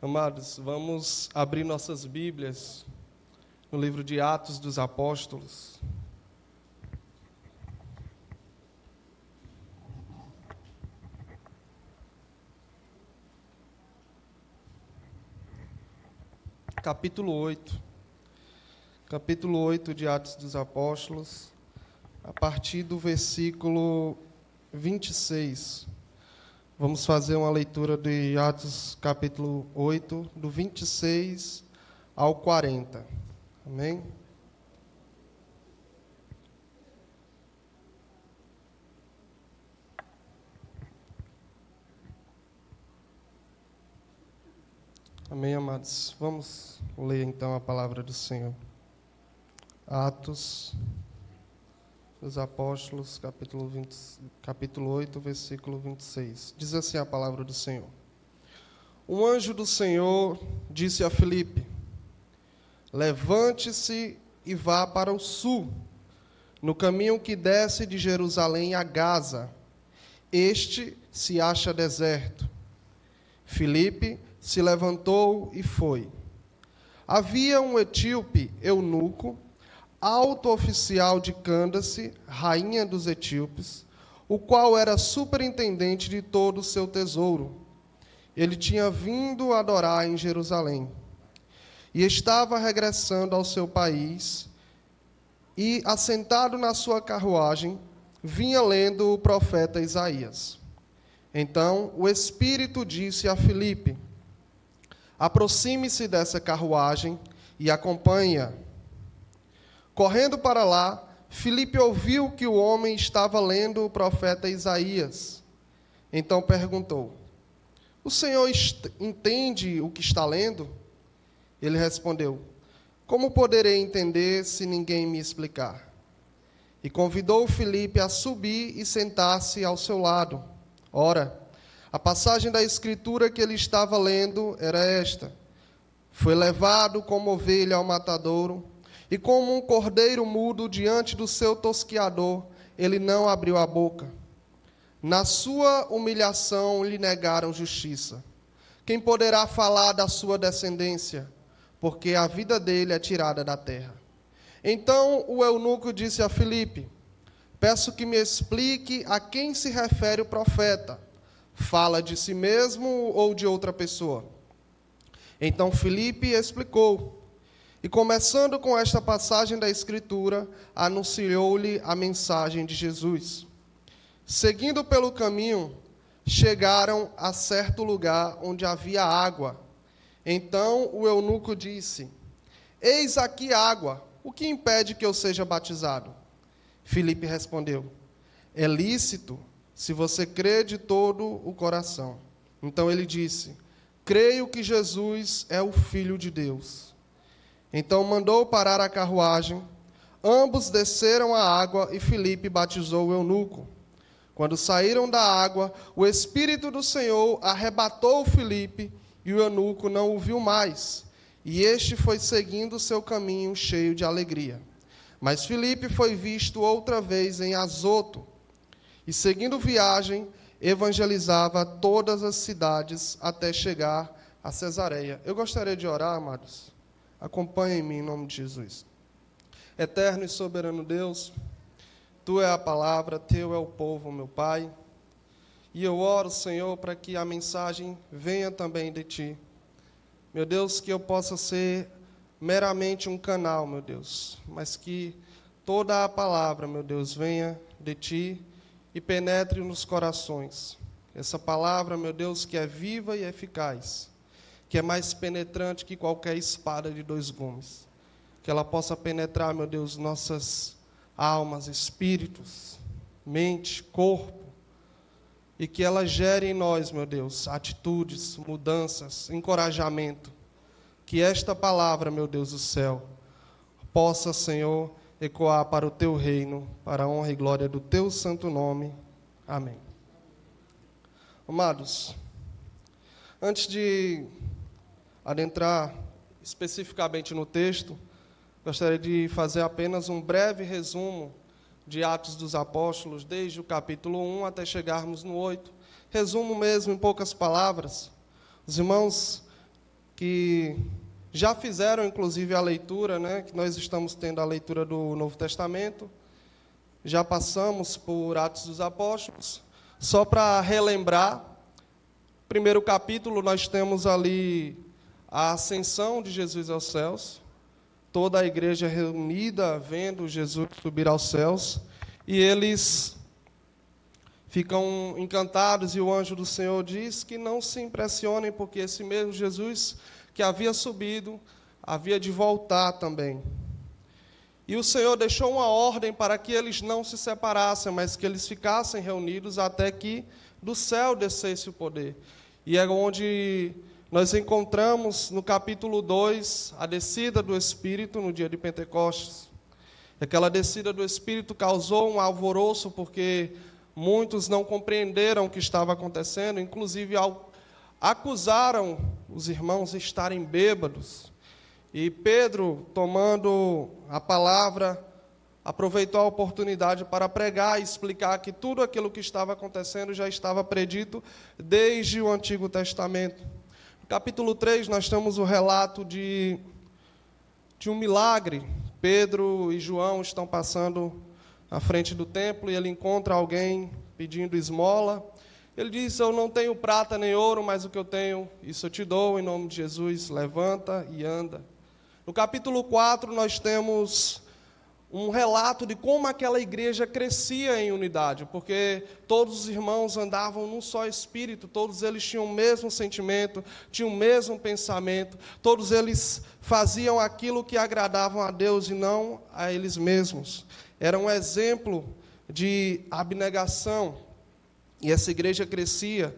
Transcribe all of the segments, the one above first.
Amados, vamos abrir nossas Bíblias no livro de Atos dos Apóstolos. Capítulo 8. Capítulo 8 de Atos dos Apóstolos, a partir do versículo 26. Vamos fazer uma leitura de Atos capítulo 8, do 26 ao 40. Amém? Amém, amados? Vamos ler então a palavra do Senhor. Atos dos Apóstolos, capítulo 8, versículo 26. Diz assim a palavra do Senhor. Um anjo do Senhor disse a Filipe: levante-se e vá para o sul, no caminho que desce de Jerusalém a Gaza. Este se acha deserto. Filipe se levantou e foi. Havia um etíope eunuco, alto oficial de Cândace, rainha dos etíopes, o qual era superintendente de todo o seu tesouro. Ele tinha vindo adorar em Jerusalém e estava regressando ao seu país, e, assentado na sua carruagem, vinha lendo o profeta Isaías. Então o Espírito disse a Filipe: aproxime-se dessa carruagem e acompanhe-a. Correndo para lá, Filipe ouviu que o homem estava lendo o profeta Isaías. Então perguntou: o senhor entende o que está lendo? Ele respondeu: como poderei entender se ninguém me explicar? E convidou Filipe a subir e sentar-se ao seu lado. Ora, a passagem da Escritura que ele estava lendo era esta: foi levado como ovelha ao matadouro, e como um cordeiro mudo diante do seu tosquiador, ele não abriu a boca. Na sua humilhação lhe negaram justiça. Quem poderá falar da sua descendência? Porque a vida dele é tirada da terra. Então o eunuco disse a Filipe: peço que me explique a quem se refere o profeta. Fala de si mesmo ou de outra pessoa? Então Filipe explicou. E começando com esta passagem da Escritura, anunciou-lhe a mensagem de Jesus. Seguindo pelo caminho, chegaram a certo lugar onde havia água. Então o eunuco disse: eis aqui água, o que impede que eu seja batizado? Filipe respondeu: é lícito, se você crê de todo o coração. Então ele disse: creio que Jesus é o Filho de Deus. Então mandou parar a carruagem, ambos desceram a água e Filipe batizou o eunuco. Quando saíram da água, o Espírito do Senhor arrebatou Filipe e o eunuco não o viu mais, e este foi seguindo o seu caminho cheio de alegria. Mas Filipe foi visto outra vez em Azoto, e seguindo viagem, evangelizava todas as cidades até chegar a Cesareia. Eu gostaria de orar, amados. Acompanhe-me em nome de Jesus. Eterno e soberano Deus, Tu é a palavra, Teu é o povo, meu Pai. E eu oro, Senhor, para que a mensagem venha também de Ti. Meu Deus, que eu possa ser meramente um canal, meu Deus, mas que toda a palavra, meu Deus, venha de Ti e penetre nos corações. Essa palavra, meu Deus, que é viva e eficaz, que é mais penetrante que qualquer espada de dois gumes. Que ela possa penetrar, meu Deus, nossas almas, espíritos, mente, corpo, e que ela gere em nós, meu Deus, atitudes, mudanças, encorajamento. Que esta palavra, meu Deus do céu, possa, Senhor, ecoar para o Teu reino, para a honra e glória do Teu santo nome. Amém. Amados, antes de adentrar especificamente no texto, gostaria de fazer apenas um breve resumo de Atos dos Apóstolos, desde o capítulo 1 até chegarmos no 8. Resumo mesmo em poucas palavras. Os irmãos que já fizeram, inclusive, a leitura, né? Que nós estamos tendo a leitura do Novo Testamento. Já passamos por Atos dos Apóstolos. Só para relembrar, primeiro capítulo, nós temos ali a ascensão de Jesus aos céus. Toda a igreja reunida, vendo Jesus subir aos céus. E eles ficam encantados, e o anjo do Senhor diz que não se impressionem, porque esse mesmo Jesus que havia subido, havia de voltar também. E o Senhor deixou uma ordem para que eles não se separassem, mas que eles ficassem reunidos até que do céu descesse o poder. E é onde nós encontramos no capítulo 2 a descida do Espírito no dia de Pentecostes. Aquela descida do Espírito causou um alvoroço, porque muitos não compreenderam o que estava acontecendo, inclusive acusaram os irmãos de estarem bêbados. E Pedro, tomando a palavra, aproveitou a oportunidade para pregar e explicar que tudo aquilo que estava acontecendo já estava predito desde o Antigo Testamento. No capítulo 3, nós temos o relato de um milagre. Pedro e João estão passando à frente do templo e ele encontra alguém pedindo esmola. Ele diz: eu não tenho prata nem ouro, mas o que eu tenho, isso eu te dou, em nome de Jesus, levanta e anda. No capítulo 4, nós temos um relato de como aquela igreja crescia em unidade, porque todos os irmãos andavam num só espírito, todos eles tinham o mesmo sentimento, tinham o mesmo pensamento, todos eles faziam aquilo que agradavam a Deus e não a eles mesmos. Era um exemplo de abnegação. E essa igreja crescia.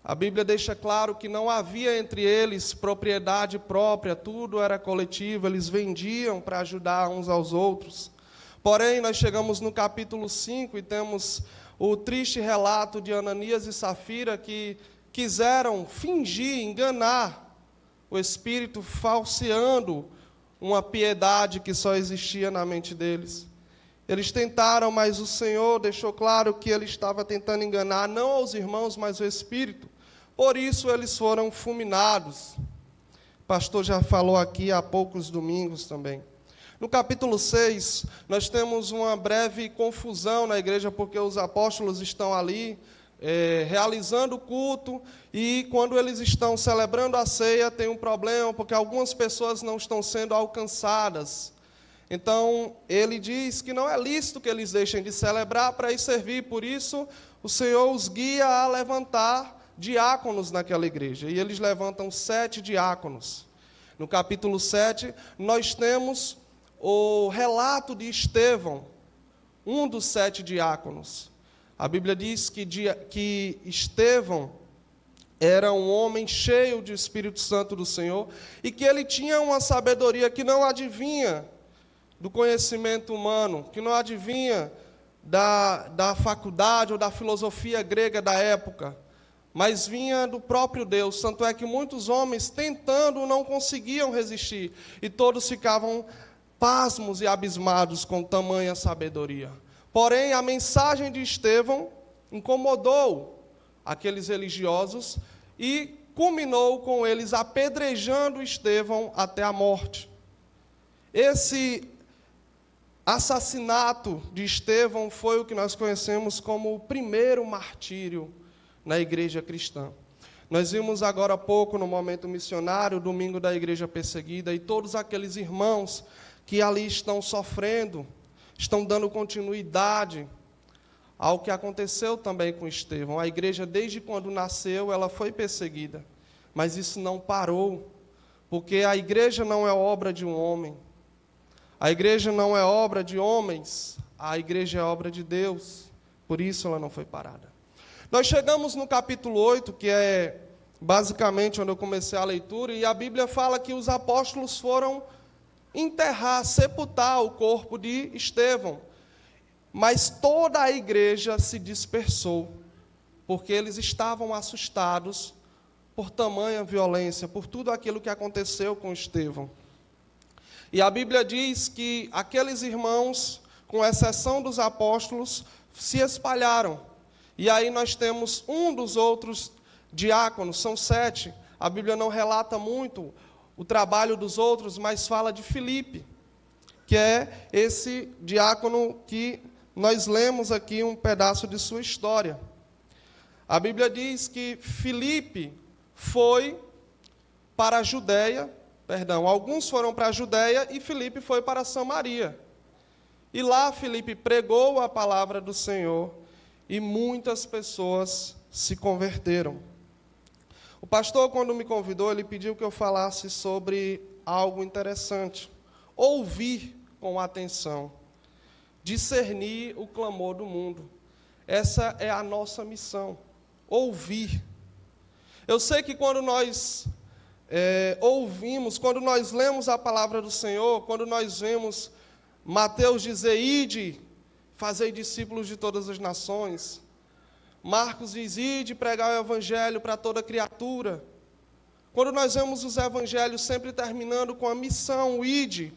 A Bíblia deixa claro que não havia entre eles propriedade própria, tudo era coletivo, eles vendiam para ajudar uns aos outros. Porém, nós chegamos no capítulo 5 e temos o triste relato de Ananias e Safira, que quiseram fingir, enganar o Espírito, falseando uma piedade que só existia na mente deles. Eles tentaram, mas o Senhor deixou claro que ele estava tentando enganar não aos irmãos, mas o Espírito. Por isso eles foram fulminados. O pastor já falou aqui há poucos domingos também. No capítulo 6, nós temos uma breve confusão na igreja, porque os apóstolos estão ali realizando o culto, e quando eles estão celebrando a ceia, tem um problema, porque algumas pessoas não estão sendo alcançadas. Então, ele diz que não é lícito que eles deixem de celebrar para ir servir, por isso o Senhor os guia a levantar diáconos naquela igreja, e eles levantam 7 diáconos. No capítulo 7, nós temos o relato de Estevão, um dos 7 diáconos. A Bíblia diz que Estevão era um homem cheio de Espírito Santo do Senhor, e que ele tinha uma sabedoria que não adivinha do conhecimento humano, que não adivinha da faculdade ou da filosofia grega da época, mas vinha do próprio Deus. Tanto é que muitos homens, tentando, não conseguiam resistir, e todos ficavam pasmos e abismados com tamanha sabedoria. Porém, a mensagem de Estevão incomodou aqueles religiosos e culminou com eles apedrejando Estevão até a morte. Esse assassinato de Estevão foi o que nós conhecemos como o primeiro martírio na igreja cristã. Nós vimos agora há pouco, no momento missionário, o domingo da igreja perseguida, e todos aqueles irmãos que ali estão sofrendo, estão dando continuidade ao que aconteceu também com Estevão. A igreja, desde quando nasceu, ela foi perseguida, mas isso não parou, porque a igreja não é obra de um homem. A igreja não é obra de homens, a igreja é obra de Deus, por isso ela não foi parada. Nós chegamos no capítulo 8, que é basicamente onde eu comecei a leitura, e a Bíblia fala que os apóstolos foram enterrar, sepultar o corpo de Estevão, mas toda a igreja se dispersou, porque eles estavam assustados por tamanha violência, por tudo aquilo que aconteceu com Estevão. E a Bíblia diz que aqueles irmãos, com exceção dos apóstolos, se espalharam. E aí nós temos um dos outros diáconos, são 7, a Bíblia não relata muito o trabalho dos outros, mas fala de Filipe, que é esse diácono que nós lemos aqui um pedaço de sua história. A Bíblia diz que Filipe foi para a Judéia, alguns foram para a Judéia e Filipe foi para Samaria. E lá Filipe pregou a palavra do Senhor e muitas pessoas se converteram. O pastor, quando me convidou, ele pediu que eu falasse sobre algo interessante. Ouvir com atenção, discernir o clamor do mundo. Essa é a nossa missão, ouvir. Eu sei que quando nós ouvimos, quando nós lemos a palavra do Senhor, quando nós vemos Mateus dizer, ide, fazei discípulos de todas as nações. Marcos diz, ide, pregar o evangelho para toda criatura. Quando nós vemos os evangelhos sempre terminando com a missão, ide,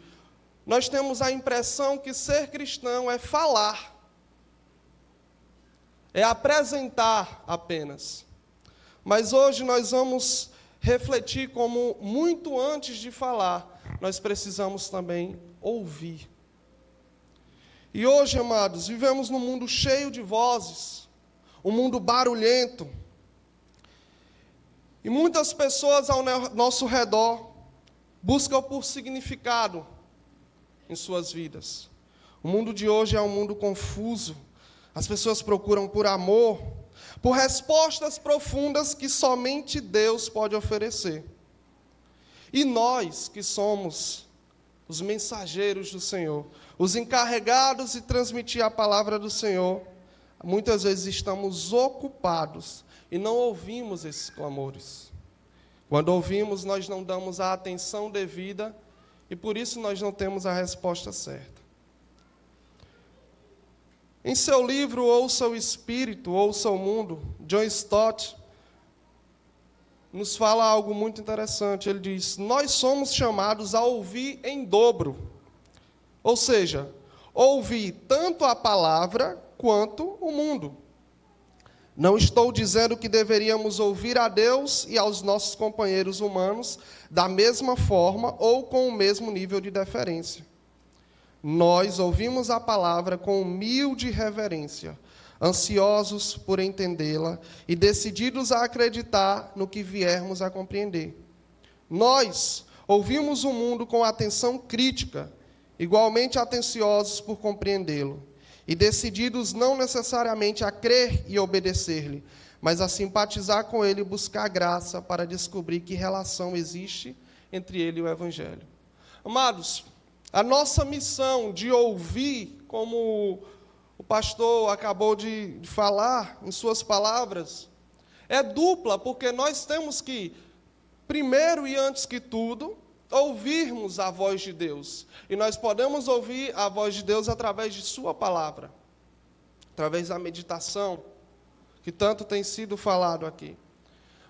nós temos a impressão que ser cristão é falar, é apresentar apenas. Mas hoje nós vamos refletir como, muito antes de falar, nós precisamos também ouvir. E hoje, amados, vivemos num mundo cheio de vozes, um mundo barulhento. E muitas pessoas ao nosso redor buscam por significado em suas vidas. O mundo de hoje é um mundo confuso. As pessoas procuram por amor, por respostas profundas que somente Deus pode oferecer. E nós, que somos os mensageiros do Senhor, os encarregados de transmitir a palavra do Senhor, muitas vezes estamos ocupados e não ouvimos esses clamores. Quando ouvimos, nós não damos a atenção devida e por isso nós não temos a resposta certa. Em seu livro Ouça o Espírito, Ouça o Mundo, John Stott nos fala algo muito interessante. Ele diz, nós somos chamados a ouvir em dobro. Ou seja, ouvir tanto a palavra quanto o mundo. Não estou dizendo que deveríamos ouvir a Deus e aos nossos companheiros humanos da mesma forma ou com o mesmo nível de deferência. Nós ouvimos a palavra com humilde reverência, ansiosos por entendê-la e decididos a acreditar no que viermos a compreender. Nós ouvimos o mundo com atenção crítica, igualmente atenciosos por compreendê-lo, e decididos não necessariamente a crer e obedecer-lhe, mas a simpatizar com ele e buscar graça para descobrir que relação existe entre ele e o Evangelho. Amados, a nossa missão de ouvir, como o pastor acabou de falar em suas palavras, é dupla, porque nós temos que, primeiro e antes que tudo, ouvirmos a voz de Deus. E nós podemos ouvir a voz de Deus através de sua palavra, através da meditação, que tanto tem sido falado aqui.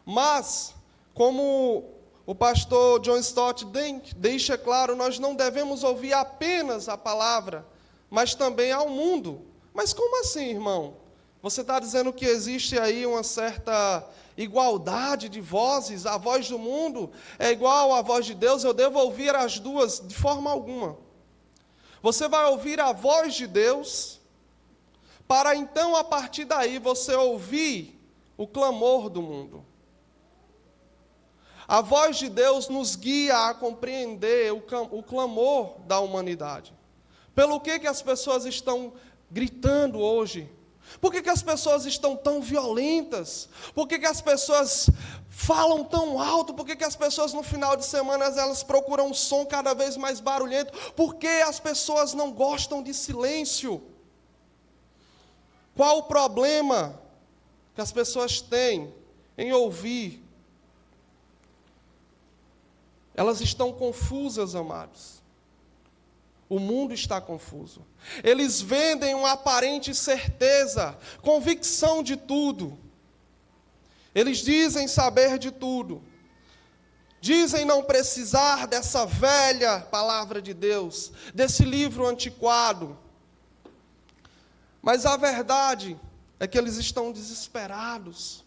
Mas, como o pastor John Stott deixa claro, nós não devemos ouvir apenas a palavra, mas também ao mundo. Mas como assim, irmão? Você está dizendo que existe aí uma certa igualdade de vozes? A voz do mundo é igual à voz de Deus? Eu devo ouvir as duas de forma alguma. Você vai ouvir a voz de Deus, para então, a partir daí, você ouvir o clamor do mundo. A voz de Deus nos guia a compreender o clamor da humanidade. Pelo que as pessoas estão gritando hoje? Por que as pessoas estão tão violentas? Por que as pessoas falam tão alto? Por que as pessoas no final de semana elas procuram um som cada vez mais barulhento? Por que as pessoas não gostam de silêncio? Qual o problema que as pessoas têm em ouvir? Elas estão confusas, amados. O mundo está confuso. Eles vendem uma aparente certeza, convicção de tudo. Eles dizem saber de tudo. Dizem não precisar dessa velha palavra de Deus, desse livro antiquado. Mas a verdade é que eles estão desesperados,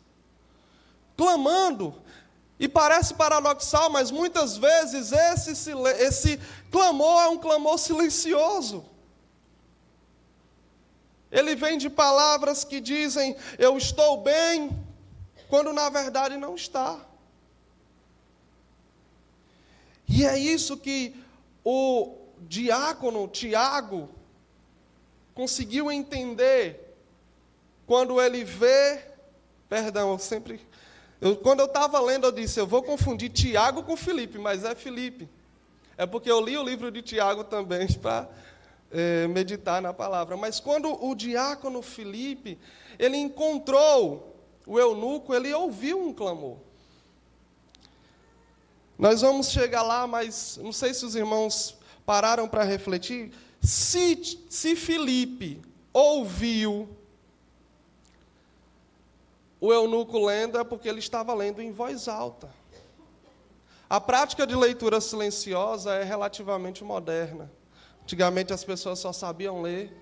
clamando. E parece paradoxal, mas muitas vezes esse clamor é um clamor silencioso. Ele vem de palavras que dizem, eu estou bem, quando na verdade não está. E é isso que o diácono Tiago conseguiu entender quando ele vê, quando eu estava lendo, eu disse, eu vou confundir Tiago com Filipe, mas é Filipe. É porque eu li o livro de Tiago também para meditar na palavra. Mas quando o diácono Filipe, ele encontrou o eunuco, ele ouviu um clamor. Nós vamos chegar lá, mas não sei se os irmãos pararam para refletir. Se Filipe ouviu o eunuco lendo, é porque ele estava lendo em voz alta. A prática de leitura silenciosa é relativamente moderna. Antigamente as pessoas só sabiam ler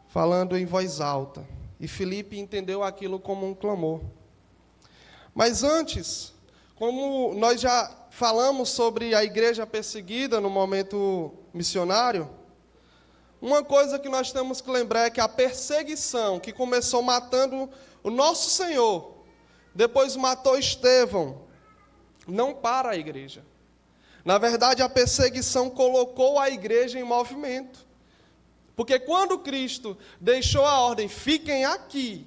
falando em voz alta. E Filipe entendeu aquilo como um clamor. Mas antes, como nós já falamos sobre a igreja perseguida no momento missionário, uma coisa que nós temos que lembrar é que a perseguição que começou matando o nosso Senhor, depois matou Estevão, não para a igreja. Na verdade, a perseguição colocou a igreja em movimento. Porque quando Cristo deixou a ordem, fiquem aqui,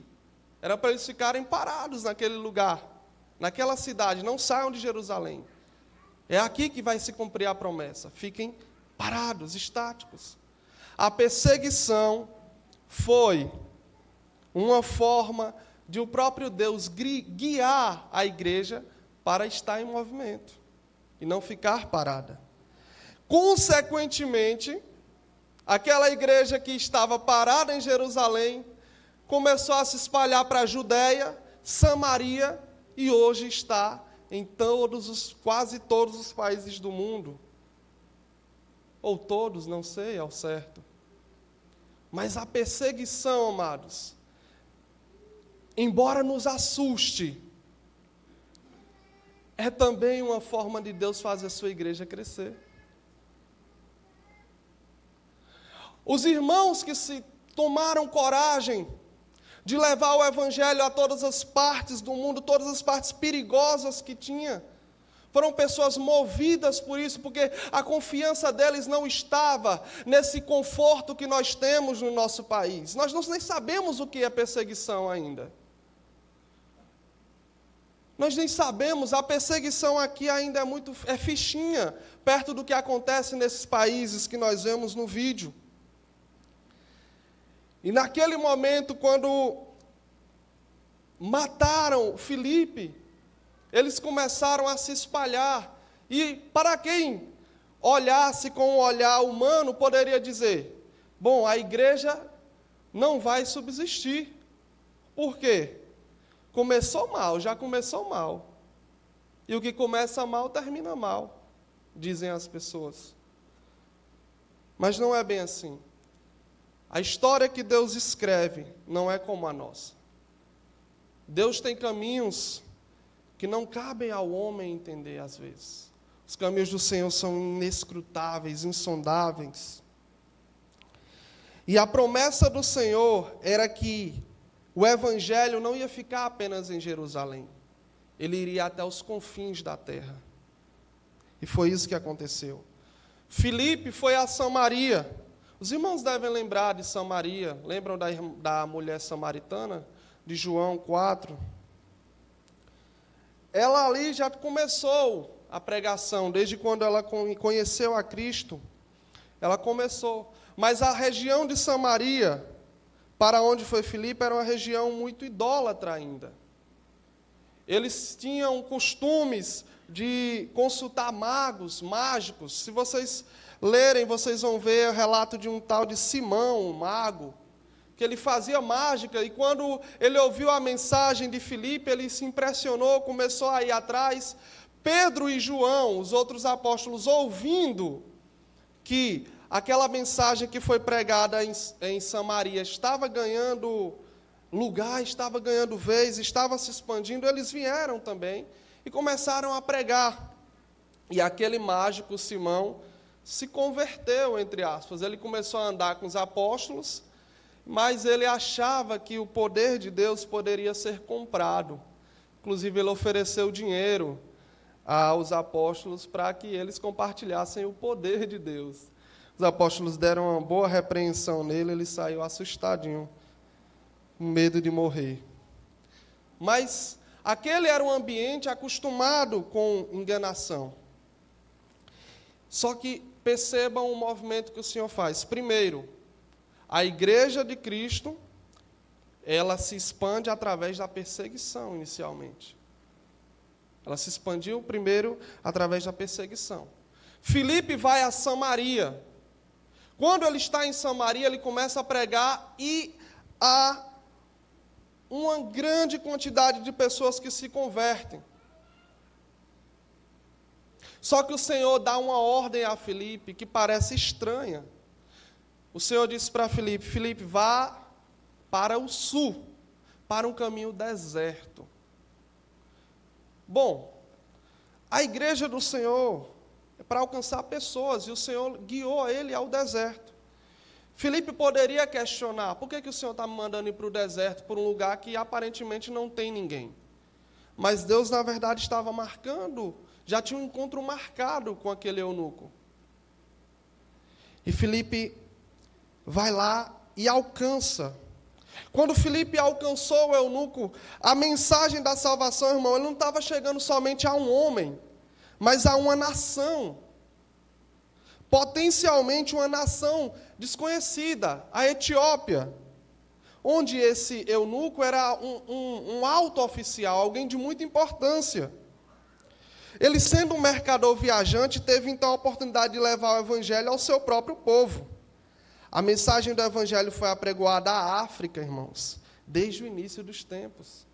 era para eles ficarem parados naquele lugar, naquela cidade, não saiam de Jerusalém. É aqui que vai se cumprir a promessa. Fiquem parados, estáticos. A perseguição foi uma forma de o próprio Deus guiar a igreja para estar em movimento e não ficar parada. Consequentemente, aquela igreja que estava parada em Jerusalém começou a se espalhar para a Judéia, Samaria e hoje está em quase todos os países do mundo. Ou todos, não sei ao certo. Mas a perseguição, amados, embora nos assuste, é também uma forma de Deus fazer a sua igreja crescer. Os irmãos que se tomaram coragem de levar o evangelho a todas as partes do mundo, todas as partes perigosas que tinha, foram pessoas movidas por isso, porque a confiança deles não estava nesse conforto que nós temos no nosso país. Nós nem sabemos o que é perseguição ainda. Nós nem sabemos, a perseguição aqui ainda é fichinha, perto do que acontece nesses países que nós vemos no vídeo. E naquele momento, quando mataram Filipe, eles começaram a se espalhar. E para quem olhasse com um olhar humano, poderia dizer, bom, a igreja não vai subsistir. Por quê? Começou mal, já começou mal. E o que começa mal, termina mal, dizem as pessoas. Mas não é bem assim. A história que Deus escreve não é como a nossa. Deus tem caminhos que não cabem ao homem entender às vezes. Os caminhos do Senhor são inescrutáveis, insondáveis. E a promessa do Senhor era que o evangelho não ia ficar apenas em Jerusalém. Ele iria até os confins da terra. E foi isso que aconteceu. Filipe foi a Samaria. Os irmãos devem lembrar de Samaria. Lembram da mulher samaritana? De João 4. Ela ali já começou a pregação. Desde quando ela conheceu a Cristo, ela começou. Mas a região de Samaria, para onde foi Filipe, era uma região muito idólatra ainda. Eles tinham costumes de consultar magos, mágicos. Se vocês lerem, vocês vão ver o relato de um tal de Simão, um mago, que ele fazia mágica, e quando ele ouviu a mensagem de Filipe, ele se impressionou, começou a ir atrás. Pedro e João, os outros apóstolos, ouvindo que aquela mensagem que foi pregada em Samaria estava ganhando lugar, estava ganhando vez, estava se expandindo, eles vieram também e começaram a pregar. E aquele mágico, Simão, se converteu, entre aspas. Ele começou a andar com os apóstolos, mas ele achava que o poder de Deus poderia ser comprado. Inclusive, ele ofereceu dinheiro aos apóstolos para que eles compartilhassem o poder de Deus. Os apóstolos deram uma boa repreensão nele, ele saiu assustadinho, com medo de morrer. Mas aquele era um ambiente acostumado com enganação. Só que percebam o movimento que o Senhor faz. Primeiro, a igreja de Cristo, ela se expande através da perseguição, inicialmente. Ela se expandiu primeiro através da perseguição. Filipe vai a Samaria. Quando ele está em Samaria, ele começa a pregar e há uma grande quantidade de pessoas que se convertem. Só que o Senhor dá uma ordem a Filipe que parece estranha. O Senhor disse para Filipe: Filipe, vá para o sul, para um caminho deserto. Bom, a igreja do Senhor é para alcançar pessoas, e o Senhor guiou ele ao deserto. Filipe poderia questionar: por que o Senhor está me mandando ir para o deserto, por um lugar que aparentemente não tem ninguém? Mas Deus, na verdade, estava marcando, já tinha um encontro marcado com aquele eunuco. E Filipe vai lá e alcança. Quando Filipe alcançou o eunuco, a mensagem da salvação, irmão, ele não estava chegando somente a um homem, mas a uma nação. Potencialmente uma nação desconhecida, a Etiópia, onde esse eunuco era um alto oficial, alguém de muita importância. Ele, sendo um mercador viajante, teve então a oportunidade de levar o evangelho ao seu próprio povo. A mensagem do evangelho foi apregoada à África, irmãos, desde o início dos tempos.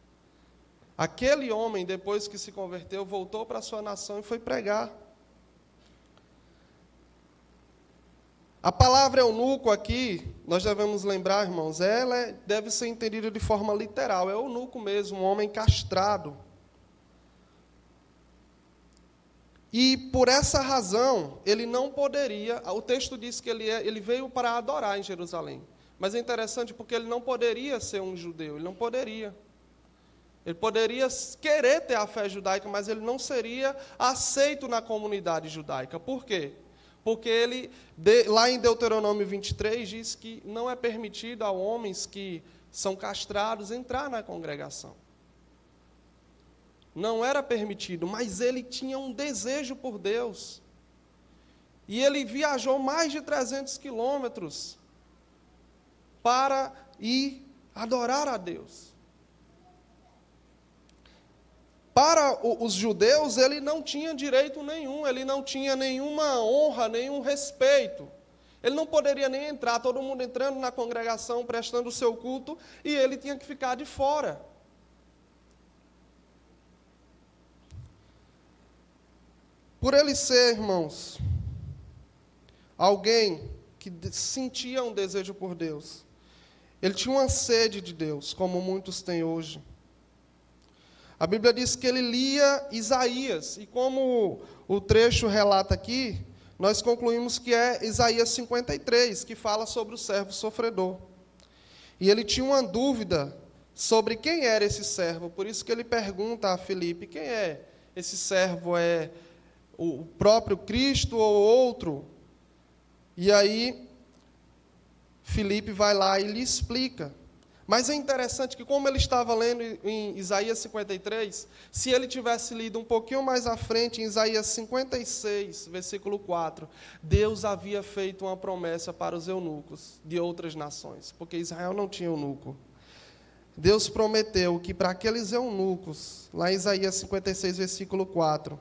Aquele homem, depois que se converteu, voltou para a sua nação e foi pregar. A palavra eunuco aqui, nós devemos lembrar, irmãos, ela deve ser entendida de forma literal. É eunuco mesmo, um homem castrado. E por essa razão, ele não poderia, o texto diz que ele veio para adorar em Jerusalém. Mas é interessante porque ele não poderia ser um judeu, ele não poderia. Ele poderia querer ter a fé judaica, mas ele não seria aceito na comunidade judaica. Por quê? Porque ele, lá em Deuteronômio 23, diz que não é permitido a homens que são castrados entrar na congregação. Não era permitido, mas ele tinha um desejo por Deus. E ele viajou mais de 300 quilômetros para ir adorar a Deus. Para os judeus, ele não tinha direito nenhum, ele não tinha nenhuma honra, nenhum respeito. Ele não poderia nem entrar, todo mundo entrando na congregação, prestando o seu culto, e ele tinha que ficar de fora. Por ele ser, irmãos, alguém que sentia um desejo por Deus, ele tinha uma sede de Deus, como muitos têm hoje. A Bíblia diz que ele lia Isaías, e como o trecho relata aqui, nós concluímos que é Isaías 53, que fala sobre o servo sofredor. E ele tinha uma dúvida sobre quem era esse servo, por isso que ele pergunta a Filipe: quem é esse servo? É o próprio Cristo ou outro? E aí, Filipe vai lá e lhe explica. Mas é interessante que, como ele estava lendo em Isaías 53, se ele tivesse lido um pouquinho mais à frente, em Isaías 56, versículo 4, Deus havia feito uma promessa para os eunucos de outras nações, porque Israel não tinha eunuco. Deus prometeu que para aqueles eunucos, lá em Isaías 56, versículo 4,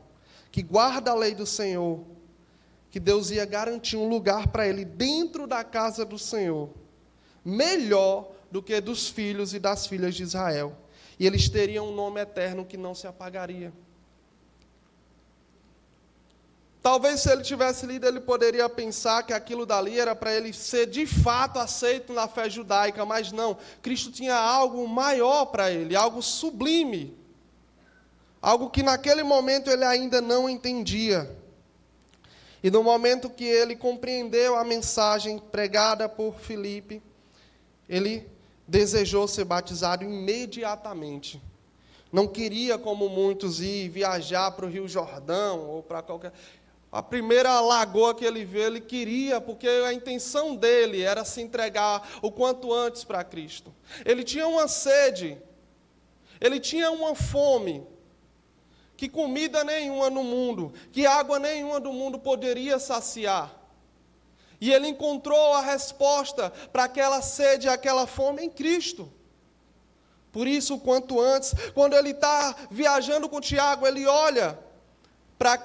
que guarda a lei do Senhor, que Deus ia garantir um lugar para ele dentro da casa do Senhor, melhor do que dos filhos e das filhas de Israel. E eles teriam um nome eterno que não se apagaria. Talvez, se ele tivesse lido, ele poderia pensar que aquilo dali era para ele ser de fato aceito na fé judaica, mas não. Cristo tinha algo maior para ele, algo sublime, algo que naquele momento ele ainda não entendia. E no momento que ele compreendeu a mensagem pregada por Filipe, ele desejou ser batizado imediatamente. Não queria, como muitos, ir viajar para o Rio Jordão ou para qualquer... A primeira lagoa que ele viu, ele queria, porque a intenção dele era se entregar o quanto antes para Cristo. Ele tinha uma sede, ele tinha uma fome, que comida nenhuma no mundo, que água nenhuma do mundo poderia saciar. E ele encontrou a resposta para aquela sede, aquela fome em Cristo. Por isso, quanto antes, quando ele está viajando com Tiago, ele olha para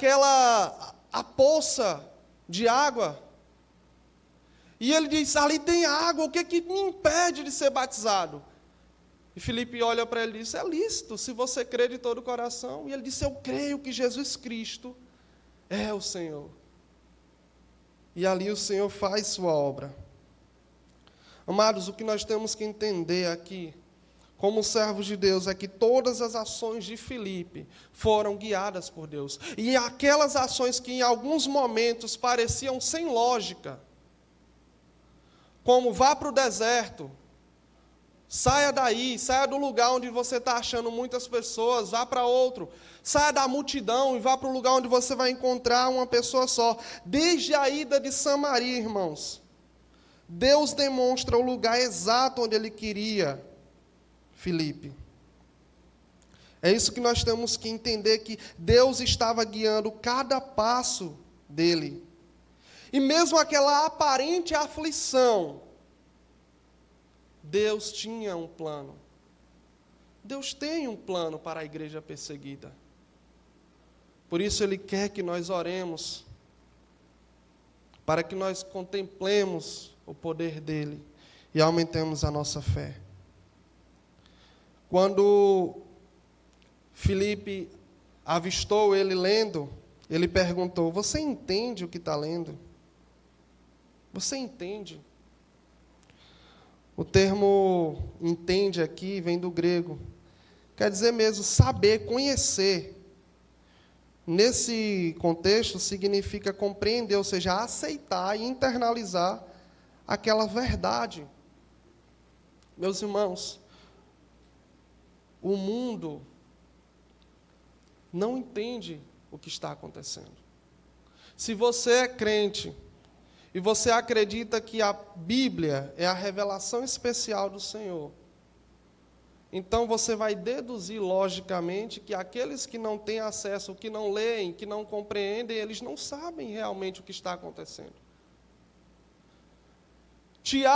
a poça de água, e ele diz, ali tem água, o que me impede de ser batizado? E Filipe olha para ele e diz, é lícito, se você crê de todo o coração. E ele disse, eu creio que Jesus Cristo é o Senhor. E ali o Senhor faz sua obra. Amados, o que nós temos que entender aqui, como servos de Deus, é que todas as ações de Filipe foram guiadas por Deus. E aquelas ações que em alguns momentos pareciam sem lógica, como vá para o deserto, saia daí, saia do lugar onde você está achando muitas pessoas, vá para outro. Saia da multidão e vá para o lugar onde você vai encontrar uma pessoa só. Desde a ida de Samaria, irmãos, Deus demonstra o lugar exato onde Ele queria Filipe. É isso que nós temos que entender, que Deus estava guiando cada passo dele. E mesmo aquela aparente aflição, Deus tinha um plano. Deus tem um plano para a igreja perseguida. Por isso Ele quer que nós oremos, para que nós contemplemos o poder dEle e aumentemos a nossa fé. Quando Filipe avistou ele lendo, ele perguntou, você entende o que está lendo? Você entende? O termo entende aqui vem do grego. Quer dizer mesmo saber, conhecer. Nesse contexto significa compreender, ou seja, aceitar e internalizar aquela verdade. Meus irmãos, o mundo não entende o que está acontecendo. Se você é crente e você acredita que a Bíblia é a revelação especial do Senhor, então você vai deduzir logicamente que aqueles que não têm acesso, que não leem, que não compreendem, eles não sabem realmente o que está acontecendo. Filipe,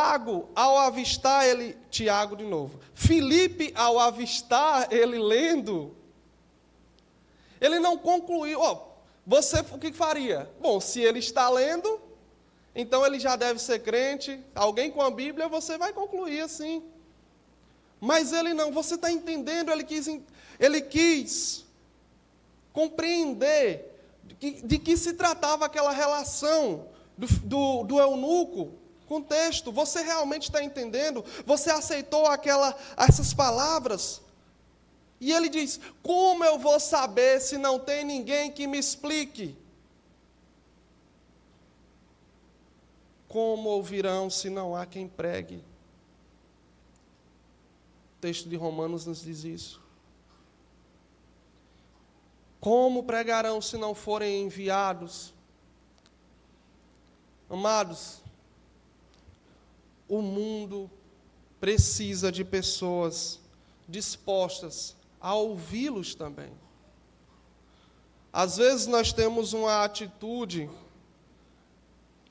ao avistar ele lendo, ele não concluiu, você o que faria? Bom, se ele está lendo, então ele já deve ser crente, alguém com a Bíblia, você vai concluir assim. Mas ele não, você está entendendo, ele quis compreender de que se tratava aquela relação do eunuco com o texto. Você realmente está entendendo? Você aceitou essas palavras? E ele diz, como eu vou saber se não tem ninguém que me explique? Como ouvirão se não há quem pregue? O texto de Romanos nos diz isso. Como pregarão se não forem enviados? Amados, o mundo precisa de pessoas dispostas a ouvi-los também. Às vezes nós temos uma atitude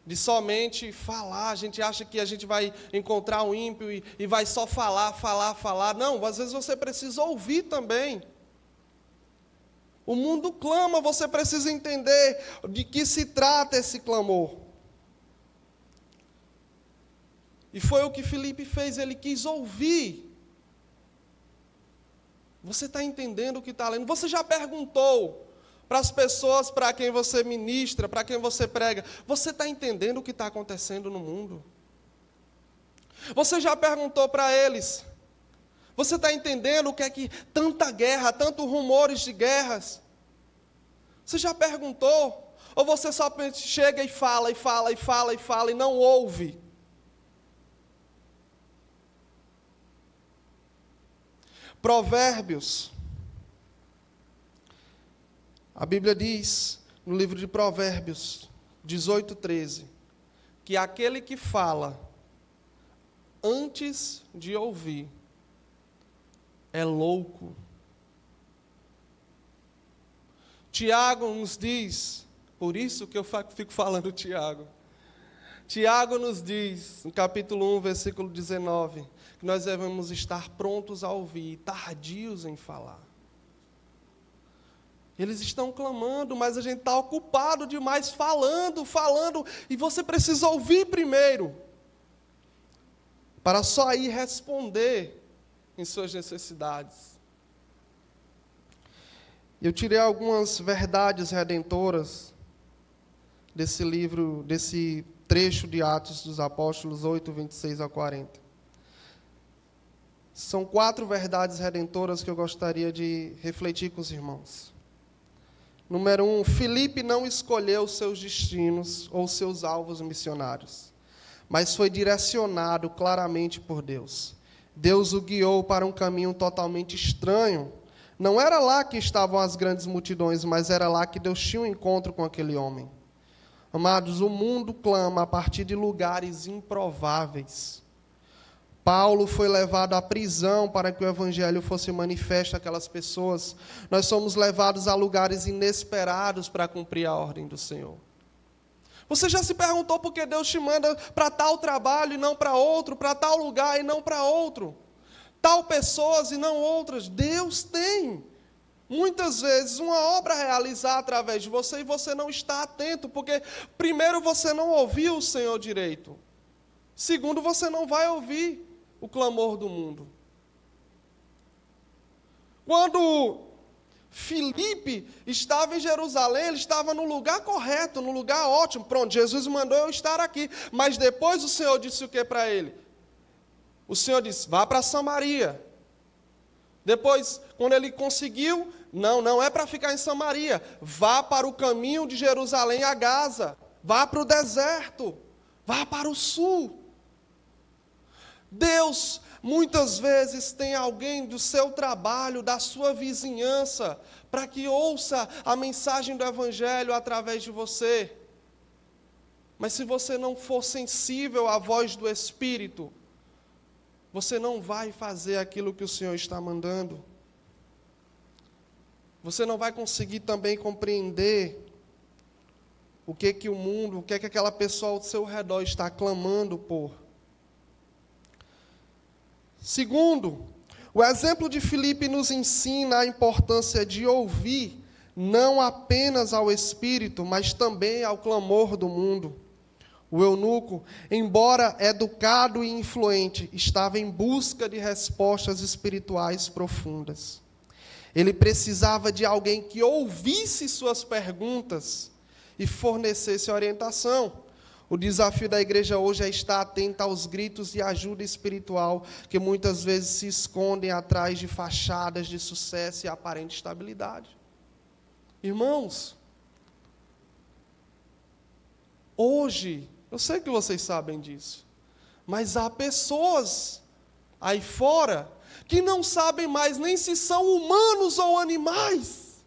de somente falar, a gente acha que a gente vai encontrar um ímpio e vai só falar. Não, às vezes você precisa ouvir também. O mundo clama, você precisa entender de que se trata esse clamor. E foi o que Filipe fez, ele quis ouvir. Você está entendendo o que está lendo? Você já perguntou para as pessoas para quem você ministra, para quem você prega, você está entendendo o que está acontecendo no mundo? Você já perguntou para eles, Você está entendendo o que é que tanta guerra, tantos rumores de guerras? Você já perguntou? Ou você só chega e fala, e fala, e fala, e fala, e não ouve? Provérbios. A Bíblia diz, no livro de Provérbios 18:13, que aquele que fala antes de ouvir é louco. Tiago nos diz, por isso que eu fico falando Tiago. Tiago nos diz, no capítulo 1, versículo 19, que nós devemos estar prontos a ouvir, tardios em falar. Eles estão clamando, mas a gente está ocupado demais falando, e você precisa ouvir primeiro, para só aí responder em suas necessidades. Eu tirei algumas verdades redentoras desse livro, desse trecho de Atos dos Apóstolos 8, 26 a 40. São 4 verdades redentoras que eu gostaria de refletir com os irmãos. Número 1, Filipe não escolheu seus destinos ou seus alvos missionários, mas foi direcionado claramente por Deus. Deus o guiou para um caminho totalmente estranho. Não era lá que estavam as grandes multidões, mas era lá que Deus tinha um encontro com aquele homem. Amados, o mundo clama a partir de lugares improváveis. Paulo foi levado à prisão para que o evangelho fosse manifesto àquelas pessoas. Nós somos levados a lugares inesperados para cumprir a ordem do Senhor. Você já se perguntou por que Deus te manda para tal trabalho e não para outro, para tal lugar e não para outro? Tal pessoas e não outras? Deus tem, muitas vezes, uma obra a realizar através de você e você não está atento, porque primeiro você não ouviu o Senhor direito. Segundo, você não vai ouvir o clamor do mundo. Quando Filipe estava em Jerusalém, ele estava no lugar correto, no lugar ótimo. Pronto, Jesus mandou eu estar aqui. Mas depois o Senhor disse o que para ele? O Senhor disse, vá para Samaria. Depois, quando ele conseguiu, não é para ficar em Samaria. Vá para o caminho de Jerusalém a Gaza. Vá para o deserto. Vá para o sul. Deus, muitas vezes, tem alguém do seu trabalho, da sua vizinhança, para que ouça a mensagem do Evangelho através de você. Mas se você não for sensível à voz do Espírito, você não vai fazer aquilo que o Senhor está mandando. Você não vai conseguir também compreender o que o mundo, o que aquela pessoa ao seu redor está clamando por. Segundo, o exemplo de Filipe nos ensina a importância de ouvir não apenas ao Espírito, mas também ao clamor do mundo. O eunuco, embora educado e influente, estava em busca de respostas espirituais profundas. Ele precisava de alguém que ouvisse suas perguntas e fornecesse orientação. O desafio da igreja hoje é estar atenta aos gritos de ajuda espiritual que muitas vezes se escondem atrás de fachadas de sucesso e aparente estabilidade. Irmãos, hoje, eu sei que vocês sabem disso, mas há pessoas aí fora que não sabem mais nem se são humanos ou animais.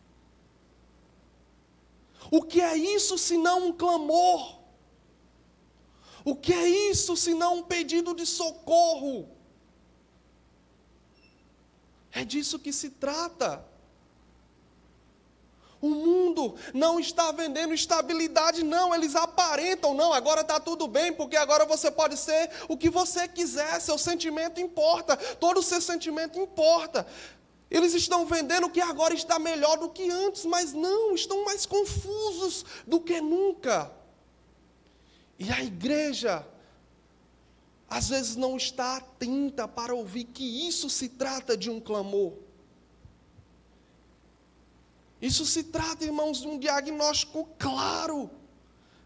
O que é isso senão um clamor? O que é isso senão um pedido de socorro? É disso que se trata. O mundo não está vendendo estabilidade, não. Eles aparentam, não, agora está tudo bem, porque agora você pode ser o que você quiser, seu sentimento importa, todo o seu sentimento importa. Eles estão vendendo que agora está melhor do que antes, mas não, estão mais confusos do que nunca. E a igreja, às vezes, não está atenta para ouvir que isso se trata de um clamor. Isso se trata, irmãos, de um diagnóstico claro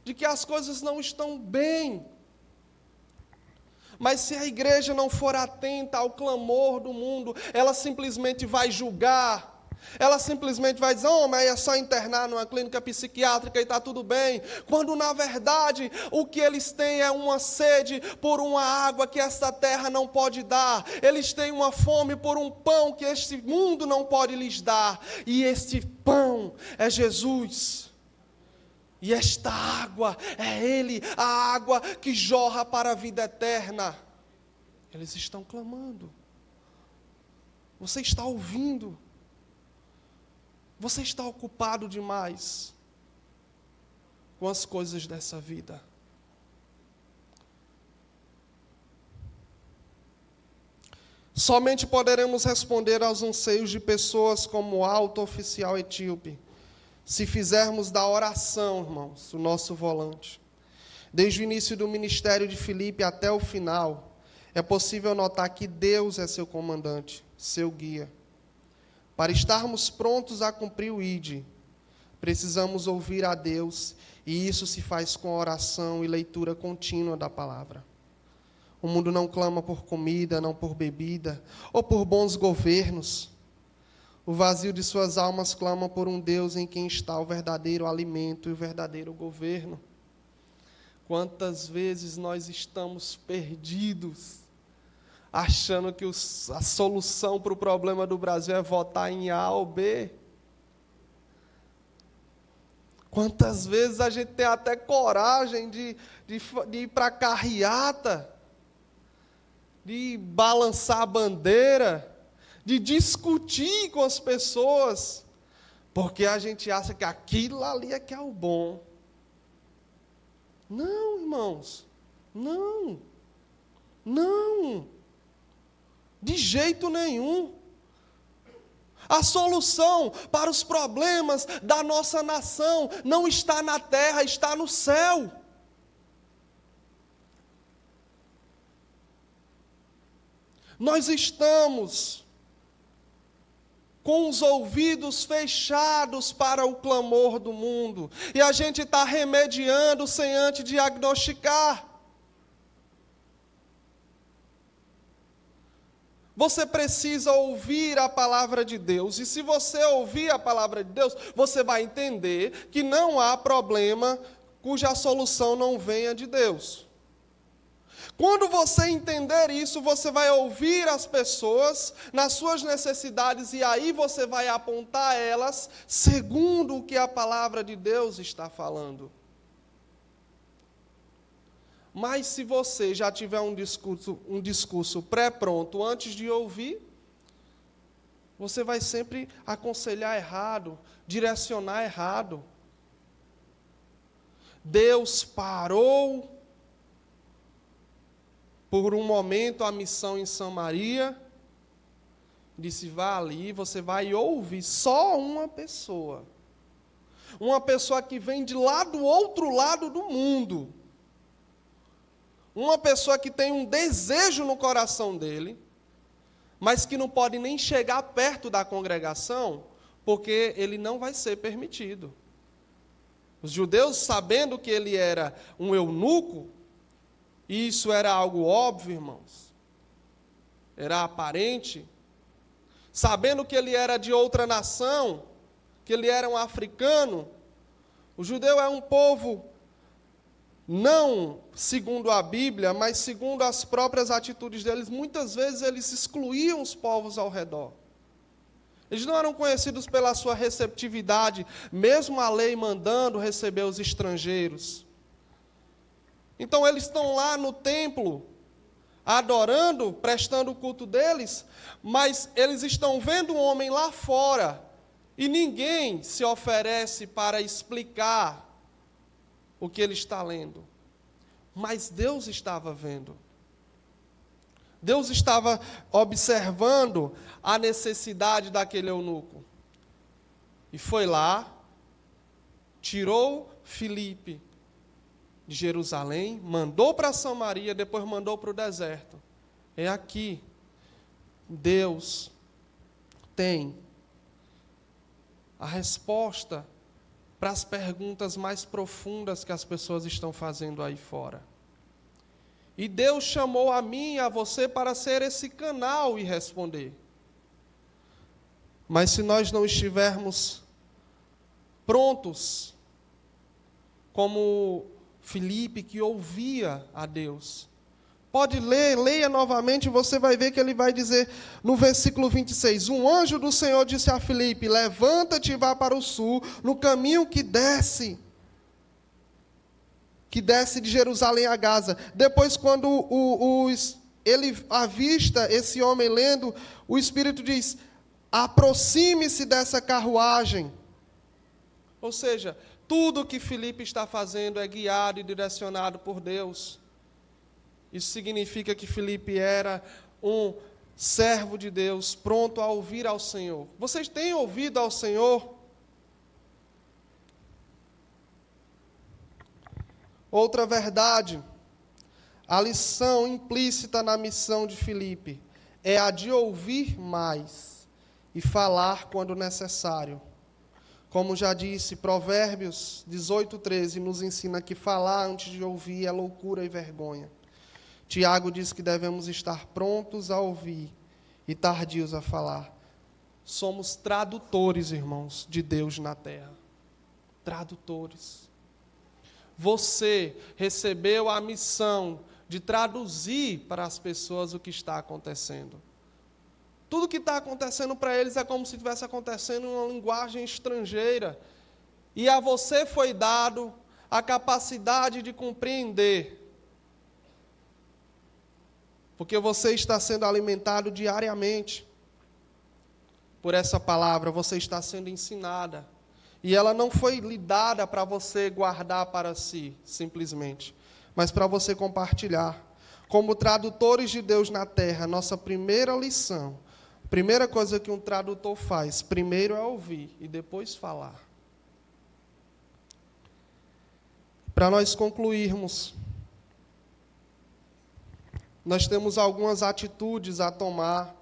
de que as coisas não estão bem. Mas se a igreja não for atenta ao clamor do mundo, ela simplesmente vai julgar. Ela simplesmente vai dizer, mas é só internar numa clínica psiquiátrica e está tudo bem. Quando, na verdade, o que eles têm é uma sede por uma água que esta terra não pode dar. Eles têm uma fome por um pão que este mundo não pode lhes dar. E este pão é Jesus. E esta água é Ele, a água que jorra para a vida eterna. Eles estão clamando. Você está ouvindo? Você está ocupado demais com as coisas dessa vida. Somente poderemos responder aos anseios de pessoas como o alto oficial etíope, se fizermos da oração, irmãos, o nosso volante. Desde o início do ministério de Filipe até o final, é possível notar que Deus é seu comandante, seu guia. Para estarmos prontos a cumprir o ID, precisamos ouvir a Deus, e isso se faz com oração e leitura contínua da palavra. O mundo não clama por comida, não por bebida, ou por bons governos. O vazio de suas almas clama por um Deus em quem está o verdadeiro alimento e o verdadeiro governo. Quantas vezes nós estamos perdidos, achando que a solução para o problema do Brasil é votar em A ou B. Quantas vezes a gente tem até coragem de ir para a carreata, de balançar a bandeira, de discutir com as pessoas, porque a gente acha que aquilo ali é que é o bom. Não, irmãos, não, não. De jeito nenhum. A solução para os problemas da nossa nação não está na terra, está no céu. Nós estamos com os ouvidos fechados para o clamor do mundo, e a gente está remediando sem antes diagnosticar. Você precisa ouvir a palavra de Deus. E se você ouvir a palavra de Deus, você vai entender que não há problema cuja solução não venha de Deus. Quando você entender isso, você vai ouvir as pessoas nas suas necessidades e aí você vai apontar elas segundo o que a palavra de Deus está falando. Mas se você já tiver um discurso pré-pronto antes de ouvir, você vai sempre aconselhar errado, direcionar errado. Deus parou por um momento a missão em Samaria, disse, vá ali, você vai ouvir só uma pessoa que vem de lá do outro lado do mundo, uma pessoa que tem um desejo no coração dele, mas que não pode nem chegar perto da congregação, porque ele não vai ser permitido. Os judeus, sabendo que ele era um eunuco, e isso era algo óbvio, irmãos, era aparente, sabendo que ele era de outra nação, que ele era um africano, o judeu é um povo, não segundo a Bíblia, mas segundo as próprias atitudes deles, muitas vezes eles excluíam os povos ao redor. Eles não eram conhecidos pela sua receptividade, mesmo a lei mandando receber os estrangeiros. Então eles estão lá no templo, adorando, prestando o culto deles, mas eles estão vendo um homem lá fora, e ninguém se oferece para explicar o que ele está lendo. Mas Deus estava vendo. Deus estava observando a necessidade daquele eunuco. E foi lá, tirou Filipe de Jerusalém, mandou para Samaria, depois mandou para o deserto. É aqui. Deus tem a resposta para as perguntas mais profundas que as pessoas estão fazendo aí fora. E Deus chamou a mim e a você para ser esse canal e responder. Mas se nós não estivermos prontos, como Filipe, que ouvia a Deus. Pode ler, leia novamente, você vai ver que ele vai dizer no versículo 26, um anjo do Senhor disse a Filipe, levanta-te e vá para o sul, no caminho que desce de Jerusalém a Gaza. Depois, quando ele avista esse homem lendo, o Espírito diz, aproxime-se dessa carruagem. Ou seja, tudo que Filipe está fazendo é guiado e direcionado por Deus. Isso significa que Filipe era um servo de Deus, pronto a ouvir ao Senhor. Vocês têm ouvido ao Senhor? Outra verdade, a lição implícita na missão de Filipe é a de ouvir mais e falar quando necessário. Como já disse, Provérbios 18:13 nos ensina que falar antes de ouvir é loucura e vergonha. Tiago diz que devemos estar prontos a ouvir e tardios a falar. Somos tradutores, irmãos, de Deus na terra. Tradutores. Você recebeu a missão de traduzir para as pessoas o que está acontecendo. Tudo que está acontecendo para eles é como se estivesse acontecendo em uma linguagem estrangeira. E a você foi dado a capacidade de compreender. Porque você está sendo alimentado diariamente por essa palavra, você está sendo ensinada. E ela não foi lhe dada para você guardar para si, simplesmente, mas para você compartilhar. Como tradutores de Deus na terra, nossa primeira lição, primeira coisa que um tradutor faz, primeiro é ouvir e depois falar. Para nós concluirmos, nós temos algumas atitudes a tomar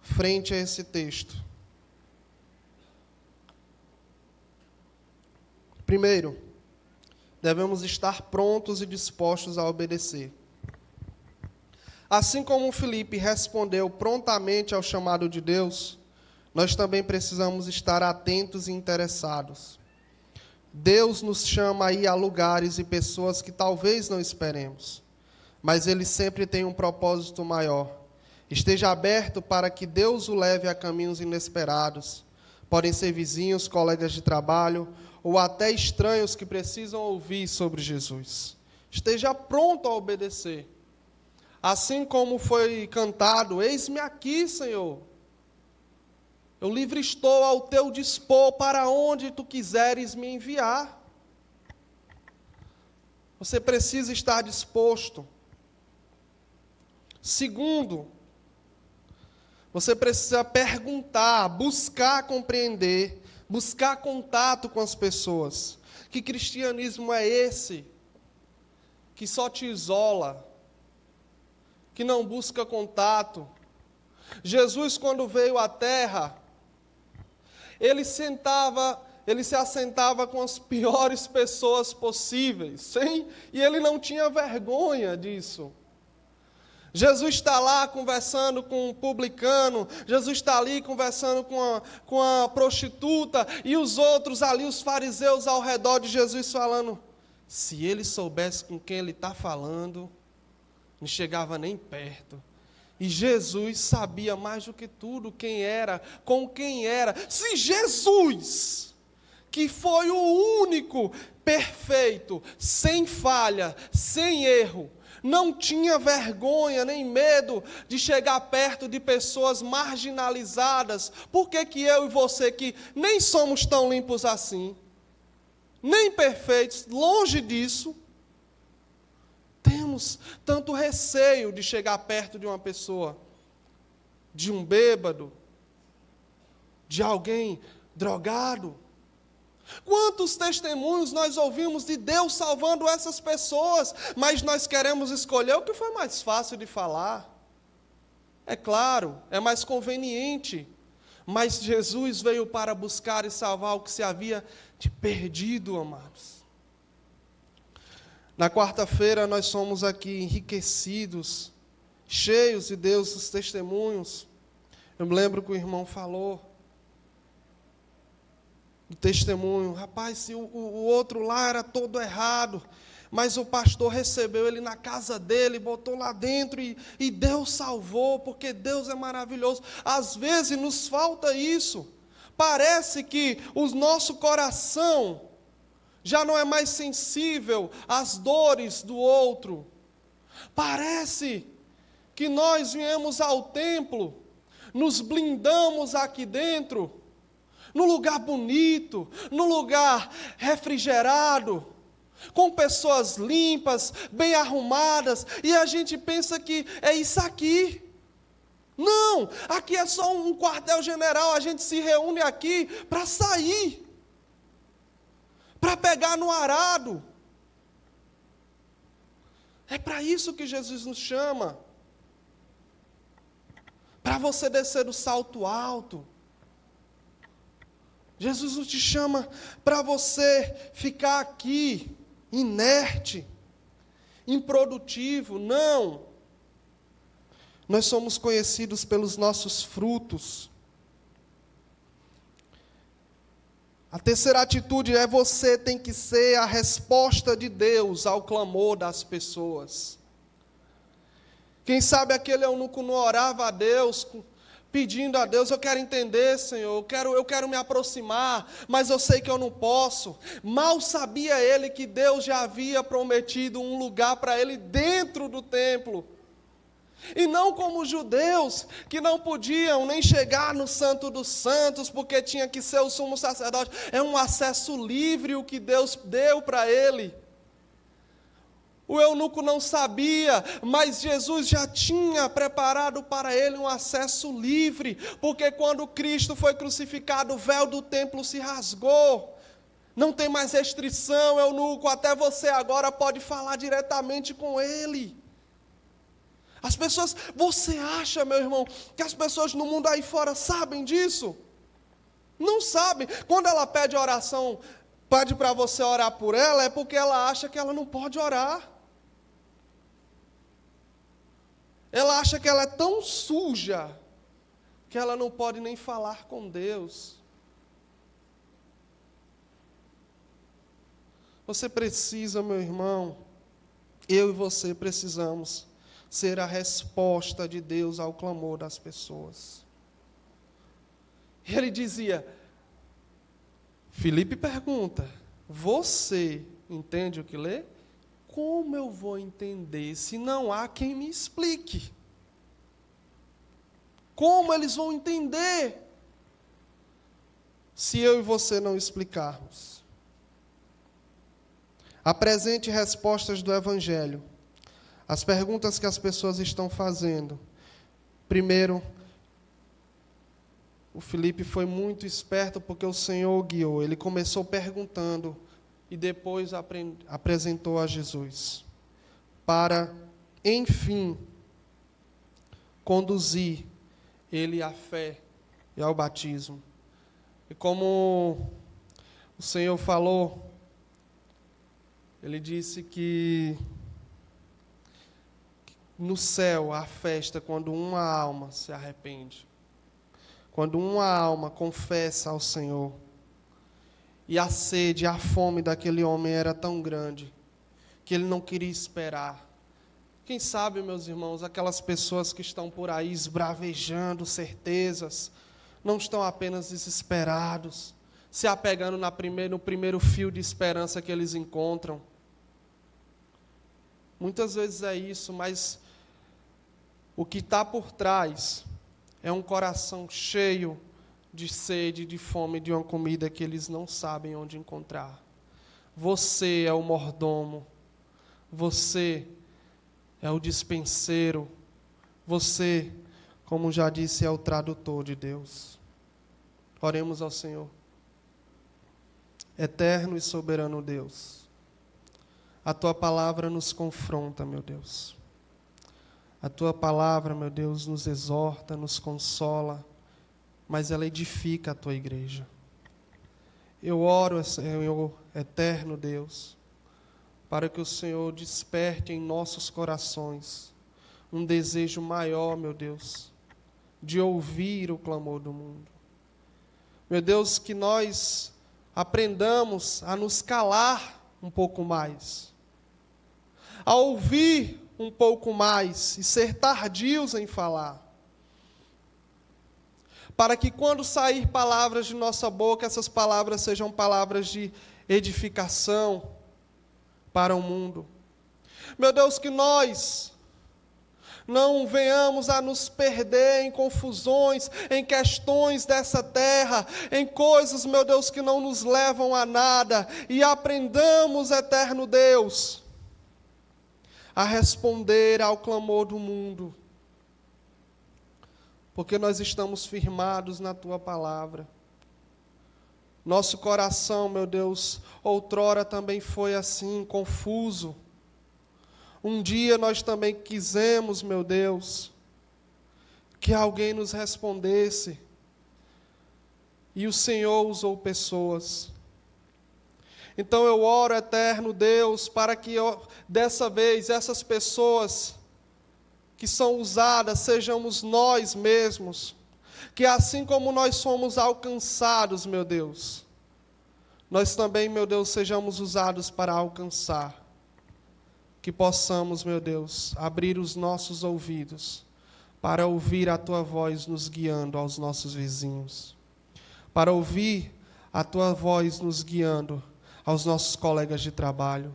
frente a esse texto. Primeiro, devemos estar prontos e dispostos a obedecer. Assim como Filipe respondeu prontamente ao chamado de Deus, nós também precisamos estar atentos e interessados. Deus nos chama a ir a lugares e pessoas que talvez não esperemos, mas Ele sempre tem um propósito maior. Esteja aberto para que Deus o leve a caminhos inesperados. Podem ser vizinhos, colegas de trabalho, ou até estranhos que precisam ouvir sobre Jesus. Esteja pronto a obedecer. Assim como foi cantado, eis-me aqui, Senhor. Eu livre estou ao teu dispor, para onde tu quiseres me enviar. Você precisa estar disposto. Segundo, você precisa perguntar, buscar compreender, buscar contato com as pessoas. Que cristianismo é esse? Que só te isola, que não busca contato. Jesus, quando veio à terra, ele se assentava com as piores pessoas possíveis, sim? E ele não tinha vergonha disso. Jesus está lá conversando com um publicano, Jesus está ali conversando com a prostituta, e os outros ali, os fariseus ao redor de Jesus falando, se ele soubesse com quem ele está falando, não chegava nem perto. E Jesus sabia mais do que tudo quem era, com quem era. Se Jesus, que foi o único perfeito, sem falha, sem erro, não tinha vergonha nem medo de chegar perto de pessoas marginalizadas, por que que eu e você, que nem somos tão limpos assim, nem perfeitos, longe disso, temos tanto receio de chegar perto de uma pessoa, de um bêbado, de alguém drogado? Quantos testemunhos nós ouvimos de Deus salvando essas pessoas, mas nós queremos escolher o que foi mais fácil de falar. É claro, é mais conveniente, mas Jesus veio para buscar e salvar o que se havia de perdido, amados. Na quarta-feira nós somos aqui enriquecidos, cheios de Deus, os testemunhos. Eu me lembro que o irmão falou do testemunho. Rapaz, se o outro lá era todo errado, mas o pastor recebeu ele na casa dele, botou lá dentro e Deus salvou, porque Deus é maravilhoso. Às vezes nos falta isso. Parece que o nosso coração já não é mais sensível às dores do outro. Parece que nós viemos ao templo, nos blindamos aqui dentro, no lugar bonito, no lugar refrigerado, com pessoas limpas, bem arrumadas, e a gente pensa que é isso aqui. Não, aqui é só um quartel-general, a gente se reúne aqui para sair, para pegar no arado. É para isso que Jesus nos chama. Para você descer do salto alto. Jesus não te chama para você ficar aqui, inerte, improdutivo, não. Nós somos conhecidos pelos nossos frutos. A terceira atitude é: você tem que ser a resposta de Deus ao clamor das pessoas. Quem sabe aquele eunuco não orava a Deus, pedindo a Deus: eu quero entender, Senhor, eu quero me aproximar, mas eu sei que eu não posso. Mal sabia ele que Deus já havia prometido um lugar para ele dentro do templo. E não como os judeus, que não podiam nem chegar no Santo dos Santos, porque tinha que ser o sumo sacerdote. É um acesso livre o que Deus deu para ele. O eunuco não sabia, mas Jesus já tinha preparado para ele um acesso livre, porque quando Cristo foi crucificado, o véu do templo se rasgou. Não tem mais restrição, eunuco, até você agora pode falar diretamente com ele. As pessoas, você acha, meu irmão, que as pessoas no mundo aí fora sabem disso? Não sabem. Quando ela pede oração, pede para você orar por ela, é porque ela acha que ela não pode orar. Ela acha que ela é tão suja que ela não pode nem falar com Deus. Você precisa, meu irmão, eu e você precisamos ser a resposta de Deus ao clamor das pessoas. Ele dizia, Filipe pergunta, você entende o que lê? Como eu vou entender se não há quem me explique? Como eles vão entender se eu e você não explicarmos? Apresente respostas do Evangelho. As perguntas que as pessoas estão fazendo. Primeiro, o Filipe foi muito esperto porque o Senhor o guiou. Ele começou perguntando e depois apresentou a Jesus, para, enfim, conduzir ele à fé e ao batismo. E como o Senhor falou, ele disse que no céu há festa quando uma alma se arrepende, quando uma alma confessa ao Senhor. E a sede, a fome daquele homem era tão grande que ele não queria esperar. Quem sabe, meus irmãos, aquelas pessoas que estão por aí esbravejando certezas, não estão apenas desesperados, se apegando no primeiro fio de esperança que eles encontram. Muitas vezes é isso, mas o que está por trás é um coração cheio de sede, de fome, de uma comida que eles não sabem onde encontrar. Você é o mordomo, você é o dispenseiro, você, como já disse, é o tradutor de Deus. Oremos ao Senhor. Eterno e soberano Deus, a Tua palavra nos confronta, meu Deus. A Tua palavra, meu Deus, nos exorta, nos consola, mas ela edifica a Tua igreja. Eu oro, Senhor, eterno Deus, para que o Senhor desperte em nossos corações um desejo maior, meu Deus, de ouvir o clamor do mundo. Meu Deus, que nós aprendamos a nos calar um pouco mais, a ouvir um pouco mais e ser tardios em falar, para que quando sair palavras de nossa boca, essas palavras sejam palavras de edificação para o mundo. Meu Deus, que nós não venhamos a nos perder em confusões, em questões dessa terra, em coisas, meu Deus, que não nos levam a nada, e aprendamos, eterno Deus, a responder ao clamor do mundo, porque nós estamos firmados na Tua palavra. Nosso coração, meu Deus, outrora também foi assim, confuso. Um dia nós também quisemos, meu Deus, que alguém nos respondesse, e o Senhor usou pessoas. Então eu oro, eterno Deus, para que dessa vez essas pessoas que são usadas sejamos nós mesmos, que assim como nós somos alcançados, meu Deus, nós também, meu Deus, sejamos usados para alcançar. Que possamos, meu Deus, abrir os nossos ouvidos para ouvir a Tua voz nos guiando aos nossos vizinhos, para ouvir a Tua voz nos guiando aos nossos colegas de trabalho,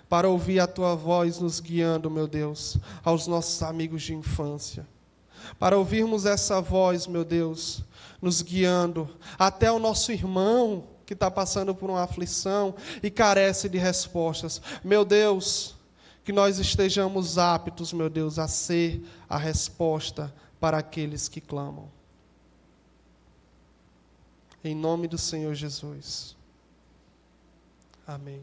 para ouvir a Tua voz nos guiando, meu Deus, aos nossos amigos de infância, para ouvirmos essa voz, meu Deus, nos guiando até o nosso irmão que está passando por uma aflição e carece de respostas. Meu Deus, que nós estejamos aptos, meu Deus, a ser a resposta para aqueles que clamam. Em nome do Senhor Jesus. Amém.